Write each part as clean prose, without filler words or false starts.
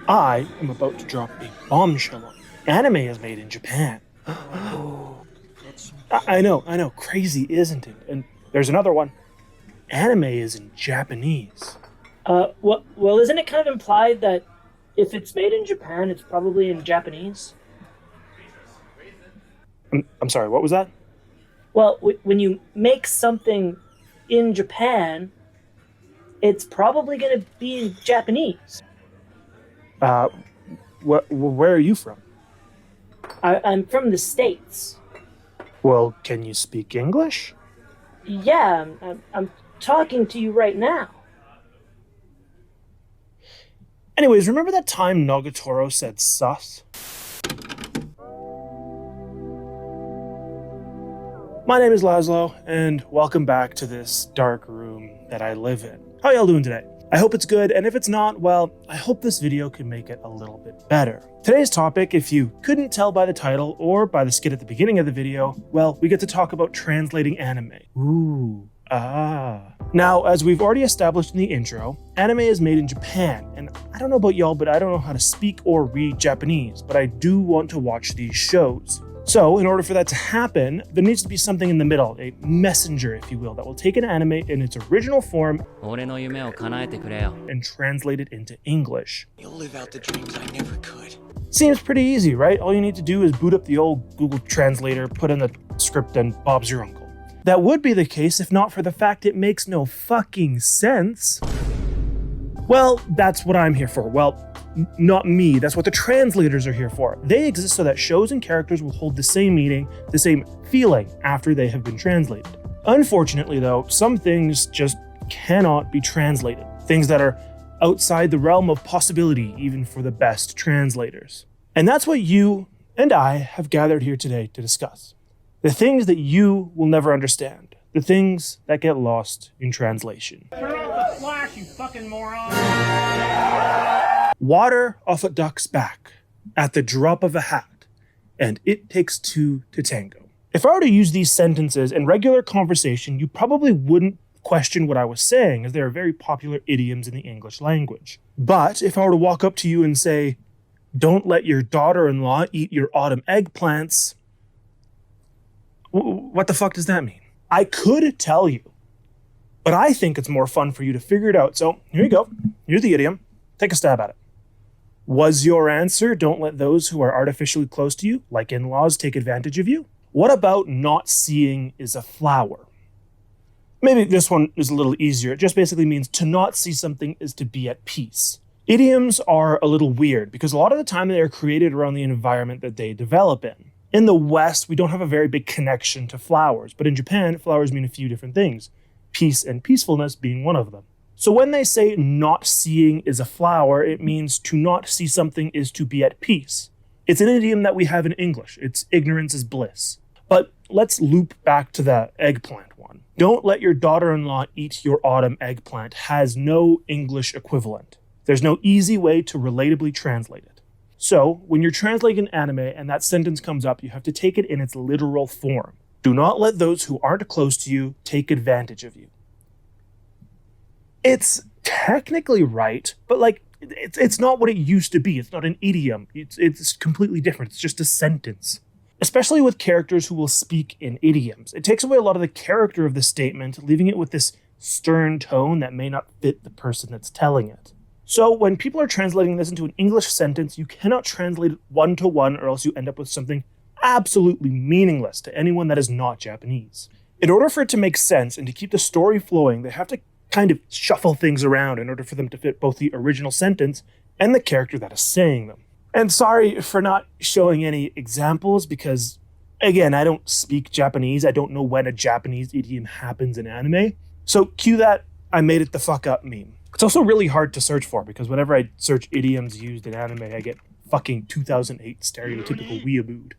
I am about to drop a bombshell on you. Anime is made in Japan. Oh, that's I know, crazy, isn't it? And there's another one. Anime is in Japanese. well, isn't it kind of implied that if it's made in Japan, it's probably in Japanese? I'm sorry, what was that? Well, when you make something in Japan, it's probably going to be in Japanese. Uh, where are you from? I'm from the States. Well, can you speak English? Yeah, I'm talking to you right now. Anyways, remember that time Nagatoro said sus? My name is Laszlo, and welcome back to this dark room that I live in. How y'all doing today? I hope it's good, and if it's not, well, I hope this video can make it a little bit better. Today's topic, if you couldn't tell by the title or by the skit at the beginning of the video, well, we get to talk about translating anime. Ooh, ah. Now, as we've already established in the intro, anime is made in Japan, and I don't know about y'all, but I don't know how to speak or read Japanese, but I do want to watch these shows. So, in order for that to happen, there needs to be something in the middle, a messenger, if you will, that will take an anime in its original form 俺の夢を叶えてくれよ and translate it into English. You'll live out the dreams I never could. Seems pretty easy, right? All you need to do is boot up the old Google Translator, put in the script, and Bob's your uncle. That would be the case if not for the fact it makes no fucking sense. Well, that's what I'm here for. Well, not me. That's what the translators are here for. They exist so that shows and characters will hold the same meaning, the same feeling after they have been translated. Unfortunately, though, some things just cannot be translated. Things that are outside the realm of possibility, even for the best translators. And that's what you and I have gathered here today to discuss. The things that you will never understand. The things that get lost in translation. Turn off the flash, you fucking moron! Water off a duck's back at the drop of a hat, and it takes two to tango. If I were to use these sentences in regular conversation, you probably wouldn't question what I was saying, as they are very popular idioms in the English language. But if I were to walk up to you and say, "Don't let your daughter-in-law eat your autumn eggplants," what the fuck does that mean? I could tell you, but I think it's more fun for you to figure it out. So here you go. Here's the idiom. Take a stab at it. Was your answer, "Don't let those who are artificially close to you, like in-laws, take advantage of you"? What about "not seeing is a flower"? Maybe this one is a little easier. It just basically means to not see something is to be at peace. Idioms are a little weird because a lot of the time they are created around the environment that they develop in. In the West, we don't have a very big connection to flowers, but in Japan, flowers mean a few different things, peace and peacefulness being one of them. So when they say "not seeing is a flower," it means to not see something is to be at peace. It's an idiom that we have in English. It's ignorance is bliss. But let's loop back to the eggplant one. "Don't let your daughter-in-law eat your autumn eggplant" has no English equivalent. There's no easy way to relatably translate it. So when you're translating an anime and that sentence comes up, you have to take it in its literal form. Do not let those who aren't close to you take advantage of you. It's technically right, but it's not what it used to be. It's not an idiom. It's completely different. It's just a sentence. Especially with characters who will speak in idioms. It takes away a lot of the character of the statement, leaving it with this stern tone that may not fit the person that's telling it. So when people are translating this into an English sentence, you cannot translate it one-to-one or else you end up with something absolutely meaningless to anyone that is not Japanese. In order for it to make sense and to keep the story flowing, they have to kind of shuffle things around in order for them to fit both the original sentence and the character that is saying them. And sorry for not showing any examples because, again, I don't speak Japanese. I don't know when a Japanese idiom happens in anime. So cue that "I made it the fuck up" meme. It's also really hard to search for because whenever I search idioms used in anime, I get fucking 2008 stereotypical weeaboo.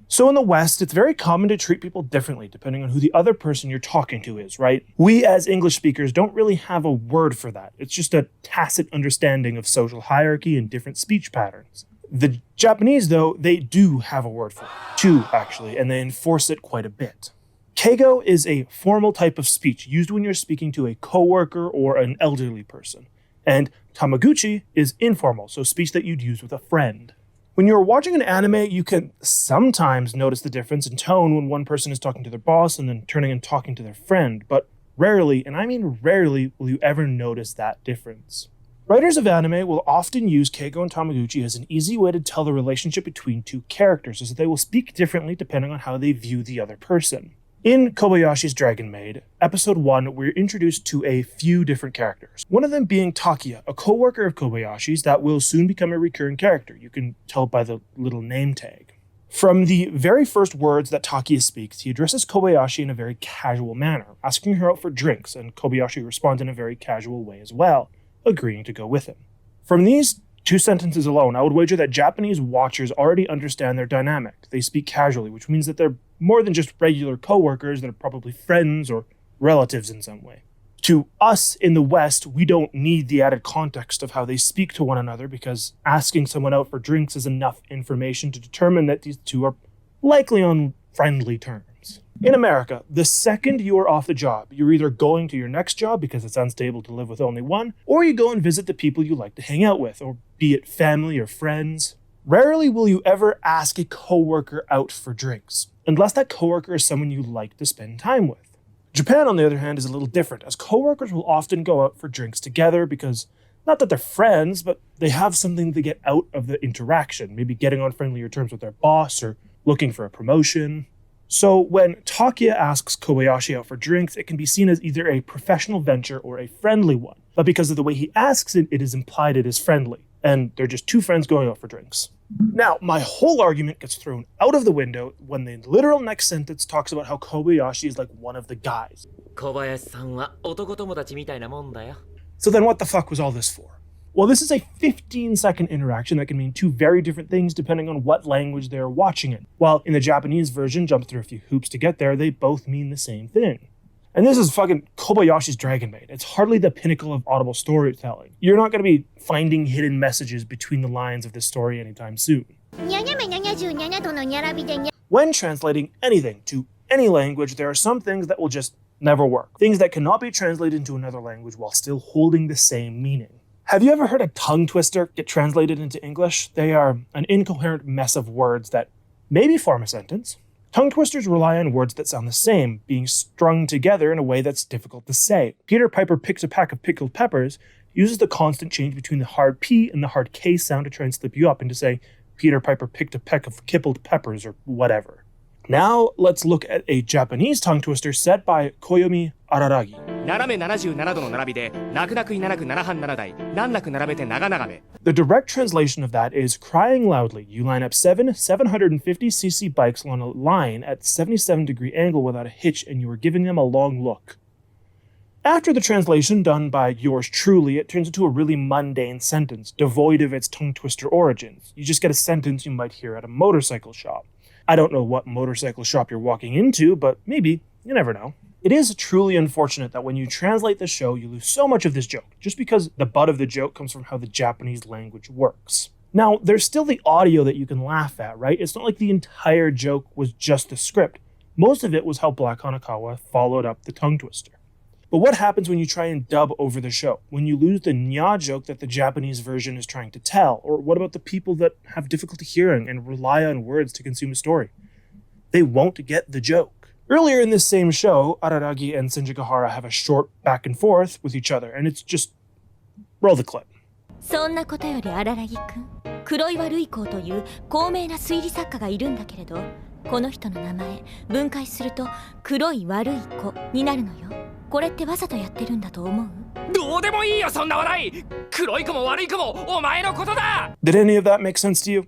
So in the West, it's very common to treat people differently depending on who the other person you're talking to is, right? We as English speakers don't really have a word for that. It's just a tacit understanding of social hierarchy and different speech patterns. The Japanese, though, they do have a word for it. Two, actually, and they enforce it quite a bit. Keigo is a formal type of speech used when you're speaking to a coworker or an elderly person. And tamaguchi is informal, so speech that you'd use with a friend. When you're watching an anime, you can sometimes notice the difference in tone when one person is talking to their boss and then turning and talking to their friend, but rarely, and I mean rarely, will you ever notice that difference. Writers of anime will often use Keigo and Tamaguchi as an easy way to tell the relationship between two characters, as they will speak differently depending on how they view the other person. In Kobayashi's Dragon Maid, episode 1, we're introduced to a few different characters. One of them being Takia, a co-worker of Kobayashi's that will soon become a recurring character. You can tell by the little name tag. From the very first words that Takia speaks, he addresses Kobayashi in a very casual manner, asking her out for drinks, and Kobayashi responds in a very casual way as well, agreeing to go with him. From these 2 sentences alone, I would wager that Japanese watchers already understand their dynamic. They speak casually, which means that they're more than just regular co-workers, they're probably friends or relatives in some way. To us in the West, we don't need the added context of how they speak to one another because asking someone out for drinks is enough information to determine that these two are likely on friendly terms. In America, the second you are off the job, you're either going to your next job because it's unstable to live with only one, or you go and visit the people you like to hang out with, or be it family or friends. Rarely will you ever ask a coworker out for drinks, unless that coworker is someone you like to spend time with. Japan, on the other hand, is a little different, as coworkers will often go out for drinks together because, not that they're friends, but they have something to get out of the interaction, maybe getting on friendlier terms with their boss or looking for a promotion. So when Takia asks Kobayashi out for drinks, it can be seen as either a professional venture or a friendly one. But because of the way he asks it, it is implied it is friendly, and they're just 2 friends going out for drinks. Now, my whole argument gets thrown out of the window when the literal next sentence talks about how Kobayashi is like one of the guys. 小林さんは男友達みたいなもんだよ。 So then what the fuck was all this for? Well, this is a 15-second interaction that can mean 2 very different things depending on what language they're watching in. While in the Japanese version, jump through a few hoops to get there, they both mean the same thing. And this is fucking Kobayashi's Dragon Maid. It's hardly the pinnacle of audible storytelling. You're not going to be finding hidden messages between the lines of this story anytime soon. When translating anything to any language, there are some things that will just never work. Things that cannot be translated into another language while still holding the same meaning. Have you ever heard a tongue twister get translated into English? They are an incoherent mess of words that maybe form a sentence. Tongue twisters rely on words that sound the same, being strung together in a way that's difficult to say. Peter Piper picks a pack of pickled peppers uses the constant change between the hard P and the hard K sound to try and slip you up into say, Peter Piper picked a peck of kibbled peppers or whatever. Now let's look at a Japanese tongue twister set by Koyomi Araragi. 斜め77度の並びで、泣く泣くいななく7半7台、難なく並べて長々め。 The direct translation of that is crying loudly. You line up 7 750cc bikes on a line at 77-degree angle without a hitch, and you are giving them a long look. After the translation done by yours truly, it turns into a really mundane sentence, devoid of its tongue twister origins. You just get a sentence you might hear at a motorcycle shop. I don't know what motorcycle shop you're walking into, but maybe, you never know. It is truly unfortunate that when you translate the show, you lose so much of this joke, just because the butt of the joke comes from how the Japanese language works. Now, there's still the audio that you can laugh at, right? It's not like the entire joke was just the script. Most of it was how Black Hanakawa followed up the tongue twister. But what happens when you try and dub over the show? When you lose the nya joke that the Japanese version is trying to tell? Or what about the people that have difficulty hearing and rely on words to consume a story? They won't get the joke. Earlier in this same show, Araragi and Senjigahara have a short back and forth with each other, and it's just... roll the clip. そんなことより荒木くん、黒岩瑠衣子という高名な推理作家がいるんだけれど、この人の名前分解すると黒い悪い子になるのよ。これってわざとやってるんだと思う？どうでもいいよそんな話題。黒い子も悪い子もお前のことだ。 Did any of that make sense to you?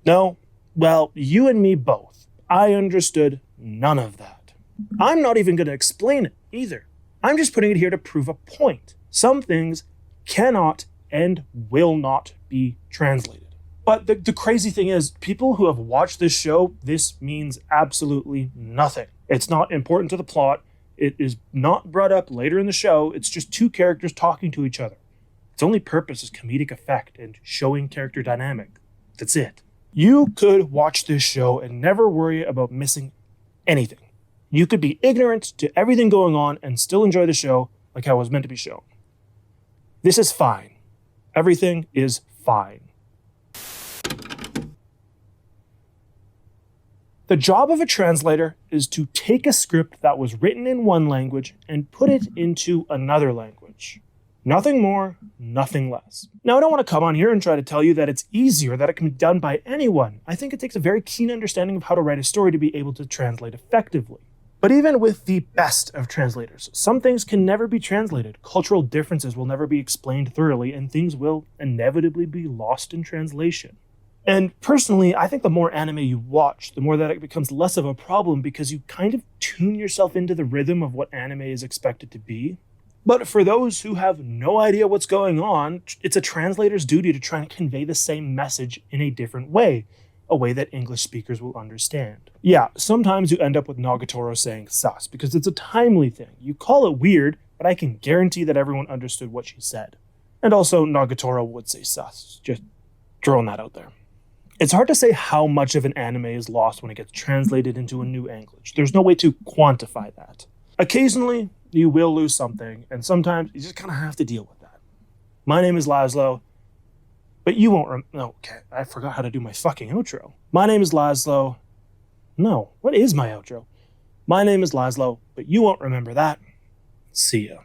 No? Well, you and me both. I understood none of that. I'm not even going to explain it either. I'm just putting it here to prove a point. Some things cannot and will not be translated. But the crazy thing is, people who have watched this show, this means absolutely nothing. It's not important to the plot. It is not brought up later in the show. It's just two characters talking to each other. Its only purpose is comedic effect and showing character dynamic. That's it. You could watch this show and never worry about missing anything. You could be ignorant to everything going on and still enjoy the show like how it was meant to be shown. This is fine. Everything is fine. The job of a translator is to take a script that was written in one language and put it into another language. Nothing more, nothing less. Now, I don't want to come on here and try to tell you that it's easier, that it can be done by anyone. I think it takes a very keen understanding of how to write a story to be able to translate effectively. But even with the best of translators, some things can never be translated. Cultural differences will never be explained thoroughly, and things will inevitably be lost in translation. And personally, I think the more anime you watch, the more that it becomes less of a problem because you kind of tune yourself into the rhythm of what anime is expected to be. But for those who have no idea what's going on, it's a translator's duty to try and convey the same message in a different way, a way that English speakers will understand. Yeah, sometimes you end up with Nagatoro saying sus, because it's a timely thing. You call it weird, but I can guarantee that everyone understood what she said. And also, Nagatoro would say sus, just throwing that out there. It's hard to say how much of an anime is lost when it gets translated into a new language. There's no way to quantify that. Occasionally, you will lose something, and sometimes you just kind of have to deal with that. My name is Laszlo, but you won't okay, I forgot how to do my fucking outro. My name is Laszlo. No, what is my outro? My name is Laszlo, but you won't remember that. See ya.